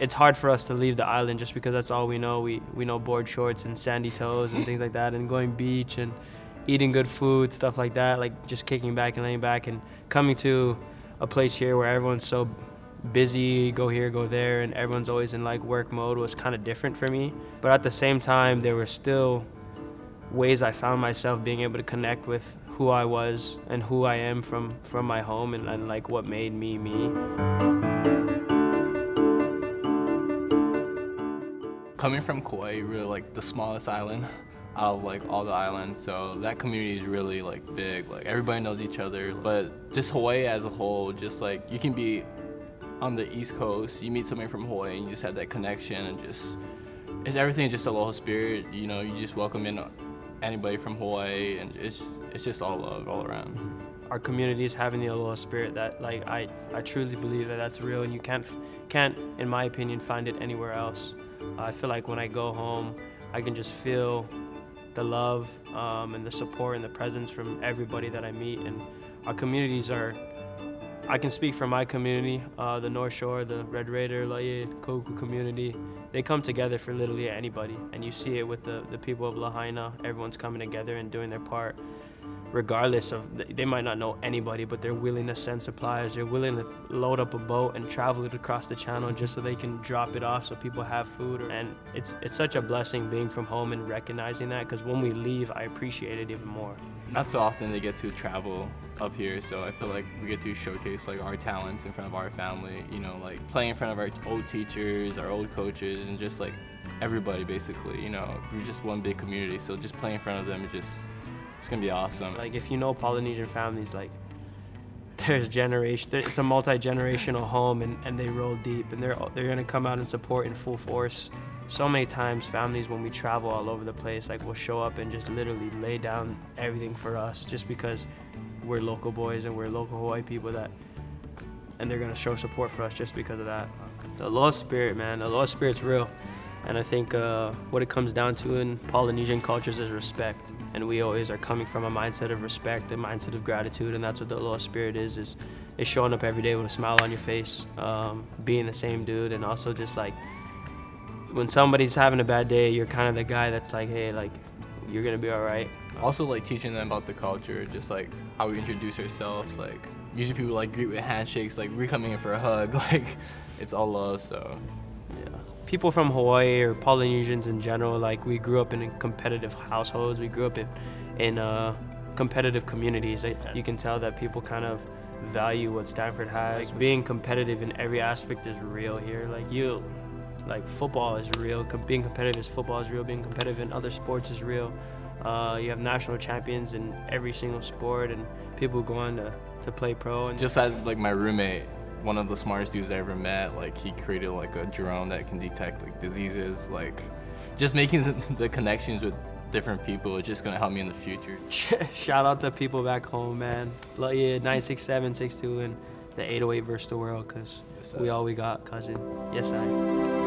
it's hard for us to leave the island just because that's all we know. We know board shorts and sandy toes and things like that, and going beach and eating good food, stuff like that, like just kicking back and laying back, and coming to a place here where everyone's so busy, go here, go there, and everyone's always in like work mode was kind of different for me. But at the same time, there were still ways I found myself being able to connect with who I was and who I am from my home, and like what made me me. Coming from Kauai, really like the smallest island out of like all the islands, so that community is really like big, like everybody knows each other. But just Hawaii as a whole, just like you can be on the East Coast, you meet somebody from Hawaii and you just have that connection, and just everything just Aloha Spirit, you know, you just welcome in anybody from Hawaii, and it's just all love all around. Our community is having the Aloha Spirit that like I truly believe that that's real, and you can't in my opinion find it anywhere else. I feel like when I go home I can just feel the love and the support and the presence from everybody that I meet. And our communities are, I can speak for my community, the North Shore, the Red Raider, Laie, Koku community. They come together for literally anybody, and you see it with the people of Lahaina. Everyone's coming together and doing their part, regardless of, they might not know anybody, but they're willing to send supplies. They're willing to load up a boat and travel it across the channel just so they can drop it off so people have food. And it's such a blessing being from home and recognizing that, because when we leave, I appreciate it even more. Not so often they get to travel up here, so I feel like we get to showcase like our talents in front of our family, you know, like playing in front of our old teachers, our old coaches, and just like everybody basically, you know. We're just one big community, so just playing in front of them is just, it's gonna be awesome. Like if you know Polynesian families, like there's it's a multi-generational home, and they roll deep, and they're gonna come out and support in full force. So many times families, when we travel all over the place, like will show up and just literally lay down everything for us just because we're local boys and we're local Hawaii people, and they're gonna show support for us just because of that. The Aloha Spirit, man, the Aloha Spirit's real. And I think what it comes down to in Polynesian cultures is respect. And we always are coming from a mindset of respect, a mindset of gratitude, and that's what the Aloha Spirit is showing up every day with a smile on your face, being the same dude, and also just like, when somebody's having a bad day, you're kind of the guy that's like, hey, like, you're gonna be all right. Also like teaching them about the culture, just like how we introduce ourselves. Like usually people like greet with handshakes, like we're coming in for a hug, like it's all love, so. Yeah. People from Hawaii or Polynesians in general, like we grew up in competitive households. We grew up in competitive communities. You can tell that people kind of value what Stanford has. Like being competitive in every aspect is real here. Like football is real. Being competitive in football is real. Being competitive in other sports is real. You have national champions in every single sport, and people go on to play pro. And just as like my roommate, one of the smartest dudes I ever met, like he created like a drone that can detect like diseases. Like just making the connections with different people is just gonna help me in the future. Shout out to people back home, man. Yeah, 96762 and the 808 versus the world, because we all we got, cousin. Yes, I.